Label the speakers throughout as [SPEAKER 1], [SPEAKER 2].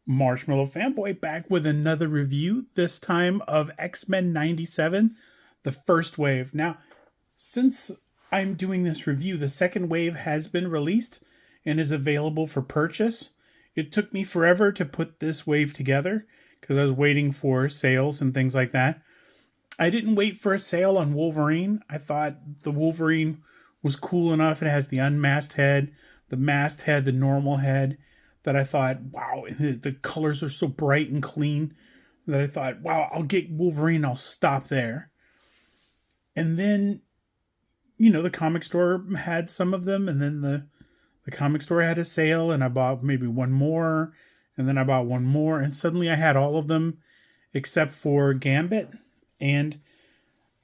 [SPEAKER 1] Marshmallow Fanboy back with another review, this time of X-Men 97, the first wave. Now, since I'm doing this review, the second wave has been released and is available for purchase. It took me forever to put this wave together because I was waiting for sales and things like that. I didn't wait for a sale on Wolverine. I thought the Wolverine was cool enough. It has the unmasked head, the masked head, the normal head, that I thought, wow, the colors are so bright and clean that I thought, wow, I'll get Wolverine, I'll stop there. And then, the comic store had some of them, and then the comic store had a sale, and I bought maybe one more, and then I bought one more, and suddenly I had all of them except for Gambit, and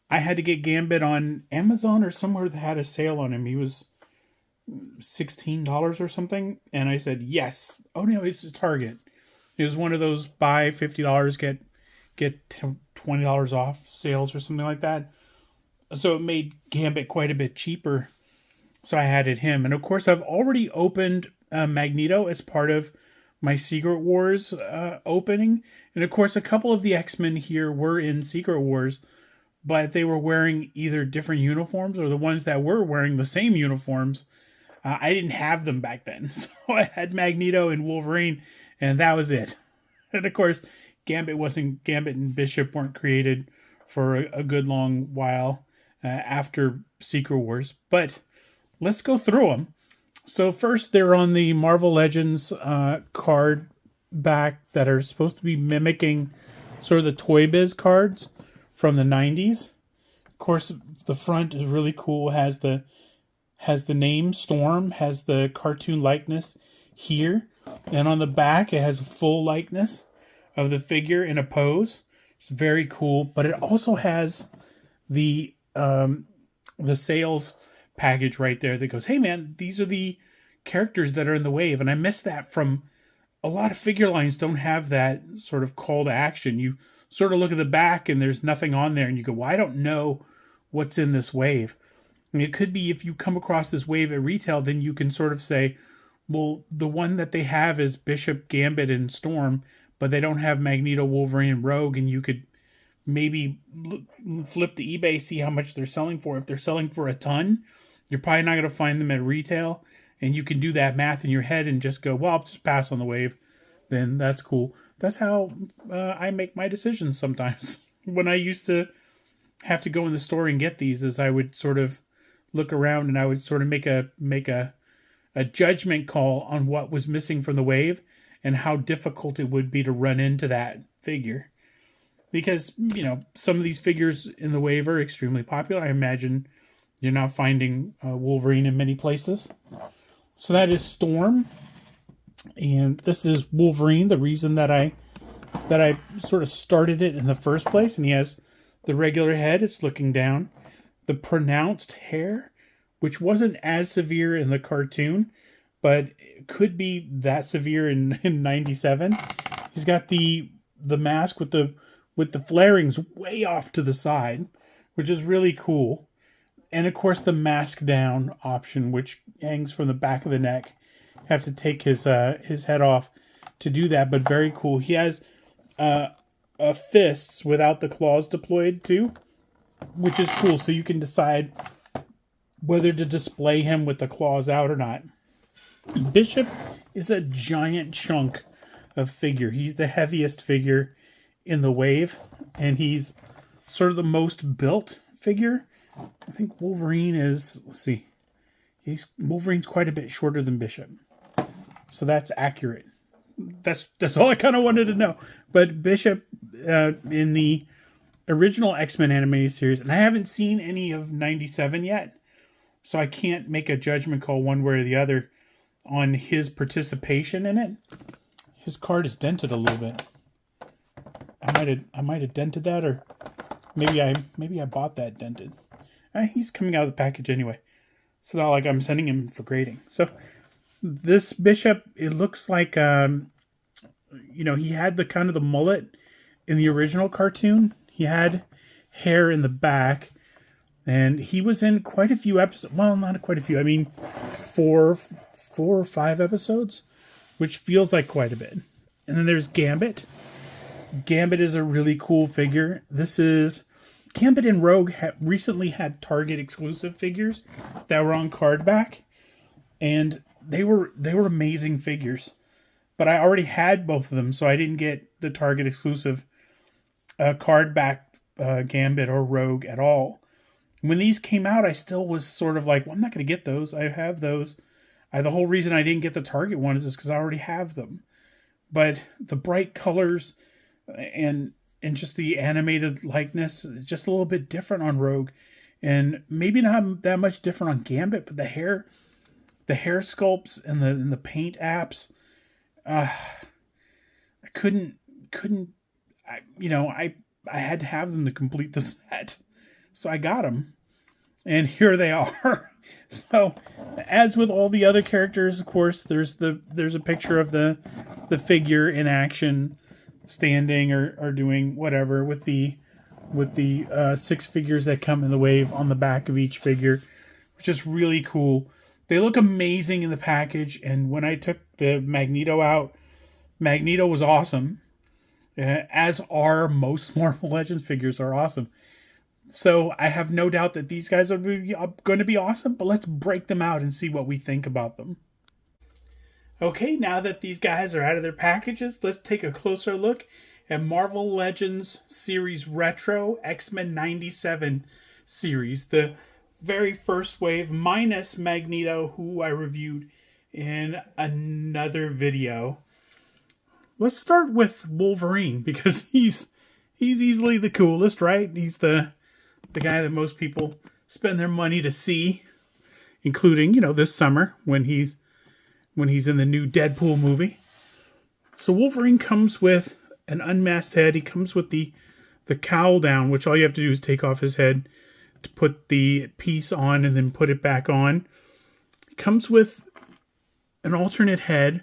[SPEAKER 1] I had to get Gambit on Amazon or somewhere that had a sale on him. He was $16 or something, and I said yes. Oh no, it's a Target. It was one of those buy $50 get $20 off sales or something like that. So it made Gambit quite a bit cheaper. So I added him, and of course I've already opened Magneto as part of my Secret Wars opening, and of course a couple of the X-Men here were in Secret Wars, but they were wearing either different uniforms or the ones that were wearing the same uniforms. I didn't have them back then, so I had Magneto and Wolverine, and that was it. And of course, Gambit and Bishop weren't created for a good long while after Secret Wars. But let's go through them. So first, they're on the Marvel Legends card back that are supposed to be mimicking sort of the Toy Biz cards from the 90s. Of course, the front is really cool. Has the name Storm, has the cartoon likeness here, and on the back it has a full likeness of the figure in a pose. It's very cool, but it also has the sales package right there that goes, hey man, these are the characters that are in the wave. And I missed that from a lot of figure lines. Don't have that sort of call to action. You sort of look at the back and there's nothing on there and you go, well, I don't know what's in this wave. And it could be if you come across this wave at retail, then you can sort of say, well, the one that they have is Bishop, Gambit, and Storm, but they don't have Magneto, Wolverine, and Rogue, and you could maybe flip to eBay, see how much they're selling for. If they're selling for a ton, you're probably not going to find them at retail, and you can do that math in your head and just go, well, I'll just pass on the wave. Then that's cool. That's how I make my decisions sometimes. When I used to have to go in the store and get these, is I would sort of look around and I would sort of make a judgment call on what was missing from the wave and how difficult it would be to run into that figure. Because, some of these figures in the wave are extremely popular. I imagine you're not finding Wolverine in many places. So that is Storm. And this is Wolverine, the reason that I sort of started it in the first place. And he has the regular head, it's looking down. The pronounced hair, which wasn't as severe in the cartoon, but it could be that severe in 97. He's got the mask with the flarings way off to the side, which is really cool. And of course the mask down option, which hangs from the back of the neck. Have to take his head off to do that, but very cool. He has fists without the claws deployed too, which is cool. So you can decide whether to display him with the claws out or not. Bishop is a giant chunk of figure. He's the heaviest figure in the wave, and he's sort of the most built figure. I think Wolverine is, Wolverine's quite a bit shorter than Bishop. So that's accurate. That's all I kind of wanted to know. But Bishop, in the original X-Men animated series, and I haven't seen any of 97 yet, so I can't make a judgment call one way or the other on his participation in it. His card is dented a little bit. I might have dented that, or maybe I bought that dented. He's coming out of the package anyway. It's not like I'm sending him for grading. So this Bishop, it looks like he had the kind of the mullet in the original cartoon. He had hair in the back, and he was in quite a few episodes. Well, not quite a few. I mean, four or five episodes, which feels like quite a bit. And then there's Gambit. Gambit is a really cool figure. This is Gambit and Rogue recently had Target exclusive figures that were on card back, and they were amazing figures. But I already had both of them, so I didn't get the Target exclusive card back Gambit or Rogue at all. When these came out, I still was sort of like, well, I'm not going to get those. I have those. The whole reason I didn't get the Target one is because I already have them. But the bright colors and just the animated likeness, just a little bit different on Rogue, and maybe not that much different on Gambit. But the hair sculpts and the paint apps, I couldn't. I had to have them to complete the set, so I got them, and here they are. So, as with all the other characters, of course, there's a picture of the figure in action, standing or doing whatever with the 6 figures that come in the wave on the back of each figure, which is really cool. They look amazing in the package, and when I took the Magneto out, Magneto was awesome, as are most Marvel Legends figures are awesome. So I have no doubt that these guys are going to be awesome, but let's break them out and see what we think about them. Okay, now that these guys are out of their packages, let's take a closer look at Marvel Legends Series Retro X-Men 97 series, the very first wave, minus Magneto, who I reviewed in another video. Let's start with Wolverine, because he's easily the coolest, right? He's the guy that most people spend their money to see, including, this summer when he's in the new Deadpool movie. So Wolverine comes with an unmasked head. He comes with the cowl down, which all you have to do is take off his head to put the piece on and then put it back on. He comes with an alternate head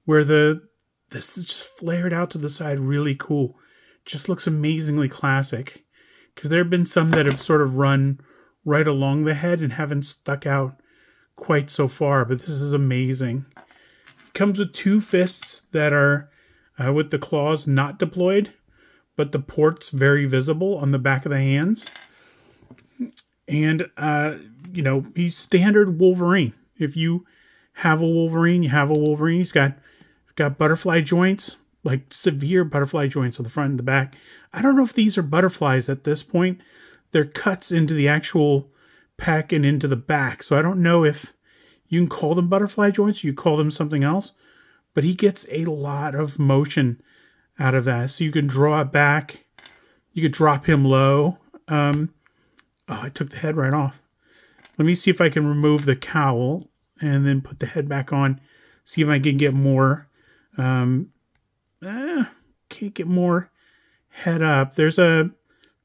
[SPEAKER 1] where this is just flared out to the side, really cool. Just looks amazingly classic. Because there have been some that have sort of run right along the head and haven't stuck out quite so far, but this is amazing. It comes with 2 fists that are with the claws not deployed, but the ports very visible on the back of the hands. And, he's standard Wolverine. If you have a Wolverine, you have a Wolverine. He's got butterfly joints, like severe butterfly joints on the front and the back. I don't know if these are butterflies at this point. They're cuts into the actual pec and into the back. So I don't know if you can call them butterfly joints or you call them something else. But he gets a lot of motion out of that. So you can draw it back. You could drop him low. I took the head right off. Let me see if I can remove the cowl and then put the head back on. See if I can get more. Can't get more head up. There's a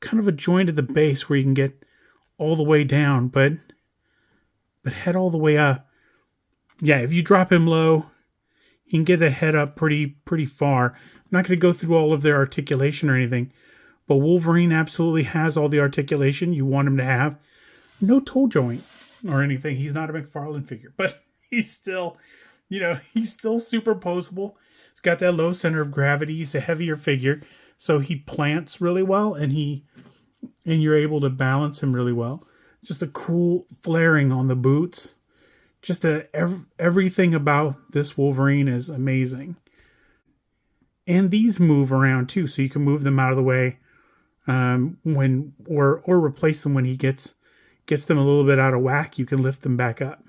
[SPEAKER 1] kind of a joint at the base where you can get all the way down, but head all the way up. Yeah, if you drop him low, you can get the head up pretty far. I'm not going to go through all of their articulation or anything, but Wolverine absolutely has all the articulation you want him to have. No toe joint or anything. He's not a McFarlane figure, but he's still, he's still super posable. He's got that low center of gravity. He's a heavier figure, so he plants really well, and you're able to balance him really well. Just a cool flaring on the boots. Just everything about this Wolverine is amazing. And these move around too, so you can move them out of the way or replace them when he gets them a little bit out of whack. You can lift them back up.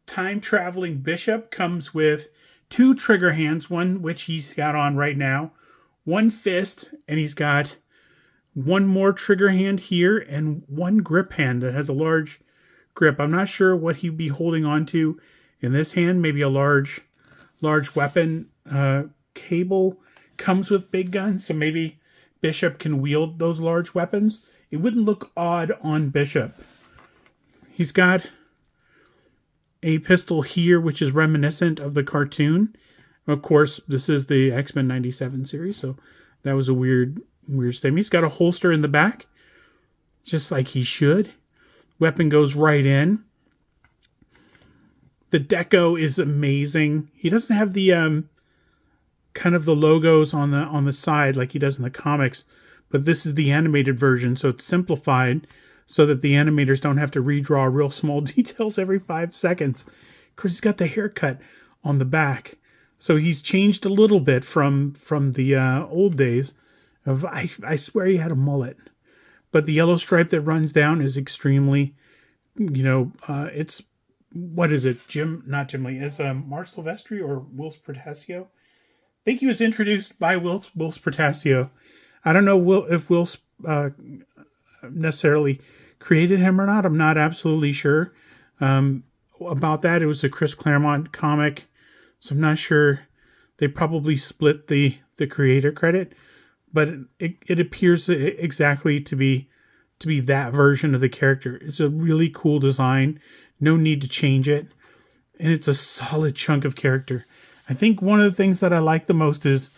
[SPEAKER 1] Time traveling Bishop comes with 2 trigger hands, one which he's got on right now, 1 fist, and he's got 1 more trigger hand here and 1 grip hand that has a large grip. I'm not sure what he'd be holding on to in this hand. Maybe a large weapon. Cable comes with big guns, so maybe Bishop can wield those large weapons. It wouldn't look odd on Bishop. He's got a pistol here, which is reminiscent of the cartoon. Of course, this is the X-Men 97 series, so that was a weird statement. He's got a holster in the back, just like he should. Weapon goes right in. The deco is amazing. He doesn't have the kind of the logos on the side like he does in the comics, but this is the animated version, so it's simplified so that the animators don't have to redraw real small details every 5 seconds. Of course, he's got the haircut on the back, so he's changed a little bit from the old days of I swear he had a mullet, but the yellow stripe that runs down is extremely, it's, what is it, not Jim Lee, it's Mark Silvestri or Will Spertasio. I think he was introduced by Will Spertasio. I don't know if Will necessarily created him or not. I'm not absolutely sure about that. It was a Chris Claremont comic, so I'm not sure. They probably split the creator credit, but it appears exactly to be that version of the character. It's a really cool design. No need to change it, and it's a solid chunk of character. I think one of the things that I like the most is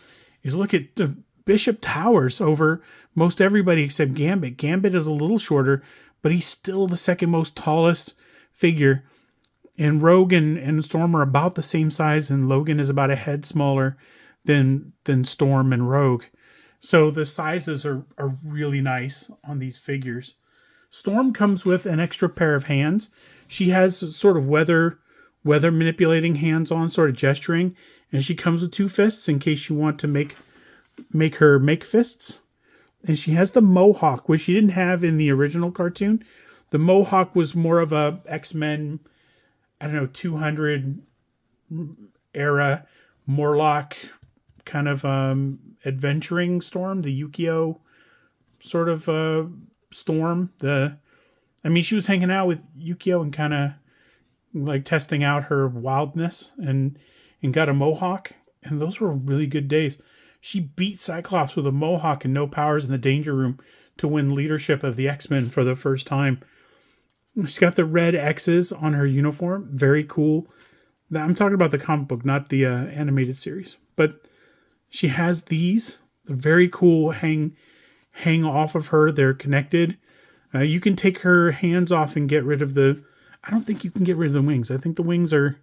[SPEAKER 1] look at the Bishop towers over most everybody except Gambit. Gambit is a little shorter, but he's still the second most tallest figure. And Rogue and Storm are about the same size, and Logan is about a head smaller than Storm and Rogue. So the sizes are really nice on these figures. Storm comes with an extra pair of hands. She has sort of weather manipulating hands on, sort of gesturing, and she comes with 2 fists in case you want to make her make fists. And she has the mohawk, which she didn't have in the original cartoon. The mohawk was more of a X-Men, 200 era Morlock kind of adventuring Storm, the Yukio sort of Storm. She was hanging out with Yukio and kind of like testing out her wildness and got a mohawk. And those were really good days. She beat Cyclops with a mohawk and no powers in the Danger Room to win leadership of the X-Men for the first time. She's got the red X's on her uniform. Very cool. I'm talking about the comic book, not the animated series. But she has these. They're very cool. Hang off of her. They're connected. You can take her hands off and get rid of the... I don't think you can get rid of the wings. I think the wings are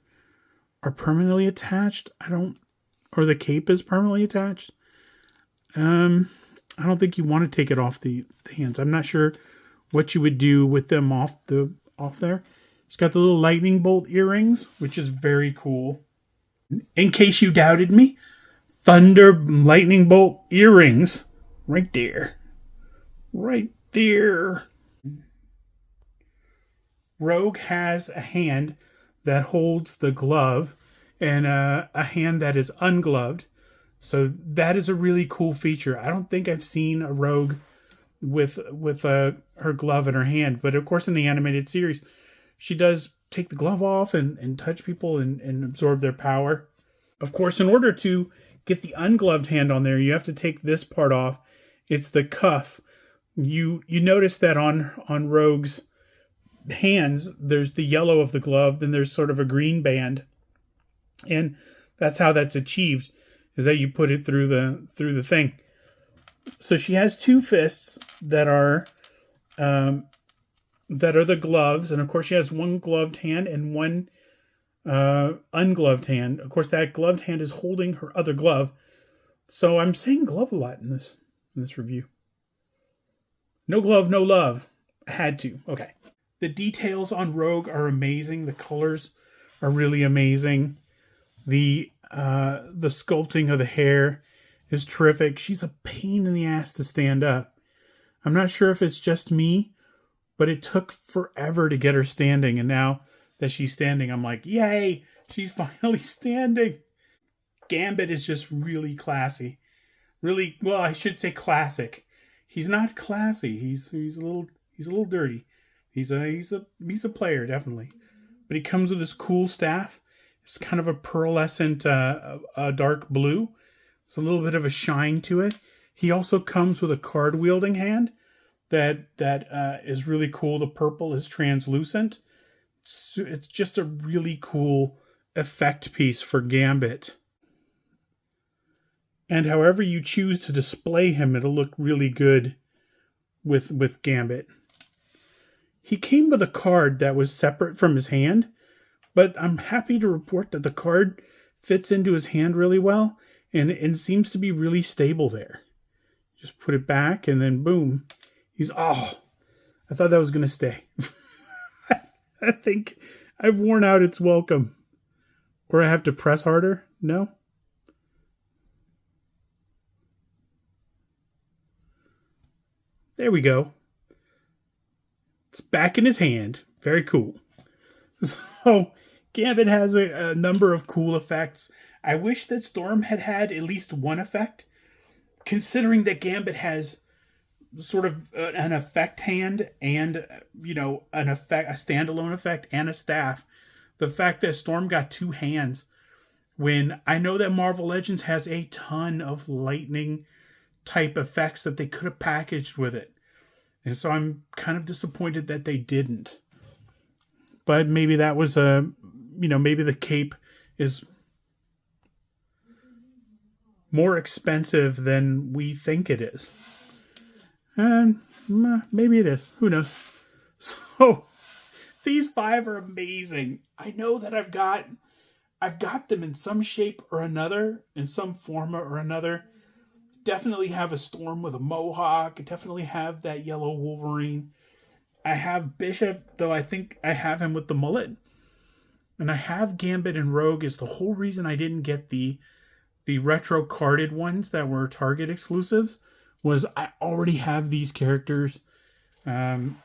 [SPEAKER 1] permanently attached. Or the cape is permanently attached. I don't think you want to take it off the hands. I'm not sure what you would do with them off there. It's got the little lightning bolt earrings, which is very cool. In case you doubted me, thunder lightning bolt earrings, right there. Right there. Rogue has a hand that holds the glove and a hand that is ungloved. So that is a really cool feature. I don't think I've seen a Rogue with her glove in her hand. But of course in the animated series, she does take the glove off and touch people and absorb their power. Of course, in order to get the ungloved hand on there, you have to take this part off. It's the cuff. You notice that on Rogue's hands, there's the yellow of the glove, then there's sort of a green band. And that's how that's achieved, is that you put it through the thing. So she has 2 fists that are the gloves, and of course she has one gloved hand and one ungloved hand. Of course, that gloved hand is holding her other glove. So I'm saying glove a lot in this review. No glove, no love. I had to. Okay. The details on Rogue are amazing. The colors are really amazing. The sculpting of the hair is terrific. She's a pain in the ass to stand up. I'm not sure if it's just me, but it took forever to get her standing. And now that she's standing, I'm like, yay, she's finally standing. Gambit is just really classy. Really, well, I should say classic. He's not classy. He's a little dirty. He's a player, definitely. But he comes with this cool staff. It's kind of a pearlescent dark blue. There's a little bit of a shine to it. He also comes with a card-wielding hand that is really cool. The purple is translucent. It's just a really cool effect piece for Gambit. And however you choose to display him, it'll look really good with Gambit. He came with a card that was separate from his hand, but I'm happy to report that the card fits into his hand really well, and it seems to be really stable there. Just put it back, and then boom. I thought that was going to stay. I think I've worn out its welcome. Or I have to press harder? No? There we go. It's back in his hand. Very cool. So, Gambit has a number of cool effects. I wish that Storm had at least one effect, considering that Gambit has sort of an effect hand and, a standalone effect and a staff. The fact that Storm got two hands, when I know that Marvel Legends has a ton of lightning type effects that they could have packaged with it. And so I'm kind of disappointed that they didn't. But maybe that was maybe the cape is more expensive than we think it is. And maybe it is. Who knows? So these 5 are amazing. I know that I've got them in some shape or another, in some form or another. Definitely have a Storm with a mohawk. I definitely have that yellow Wolverine. I have Bishop, though I think I have him with the mullet. And I have Gambit and Rogue. Is the whole reason I didn't get the retro carded ones that were Target exclusives, was I already have these characters. And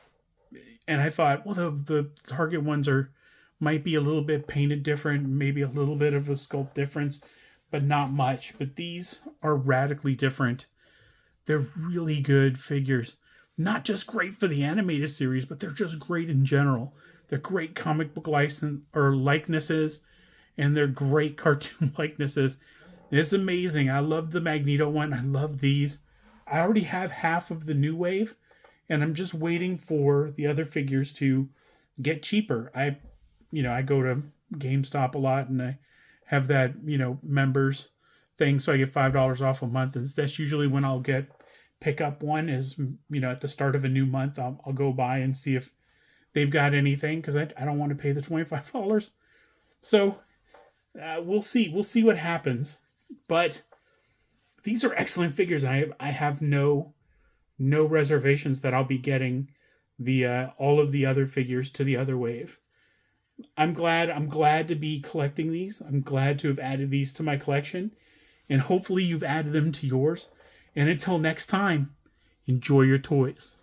[SPEAKER 1] I thought, well, the Target ones might be a little bit painted different, maybe a little bit of a sculpt difference, but not much. But these are radically different. They're really good figures. Not just great for the animated series, but they're just great in general. They're great comic book likenesses, and they're great cartoon likenesses. It's amazing. I love the Magneto one. I love these. I already have half of the new wave, and I'm just waiting for the other figures to get cheaper. I go to GameStop a lot, and I have that, members thing, so I get $5 off a month. And that's usually when I'll pick up one is, at the start of a new month. I'll go by and see if they've got anything, because I don't want to pay the $25. So we'll see. We'll see what happens. But these are excellent figures. I have no reservations that I'll be getting all of the other figures to the other wave. I'm glad to be collecting these. I'm glad to have added these to my collection, and hopefully you've added them to yours. And until next time, enjoy your toys.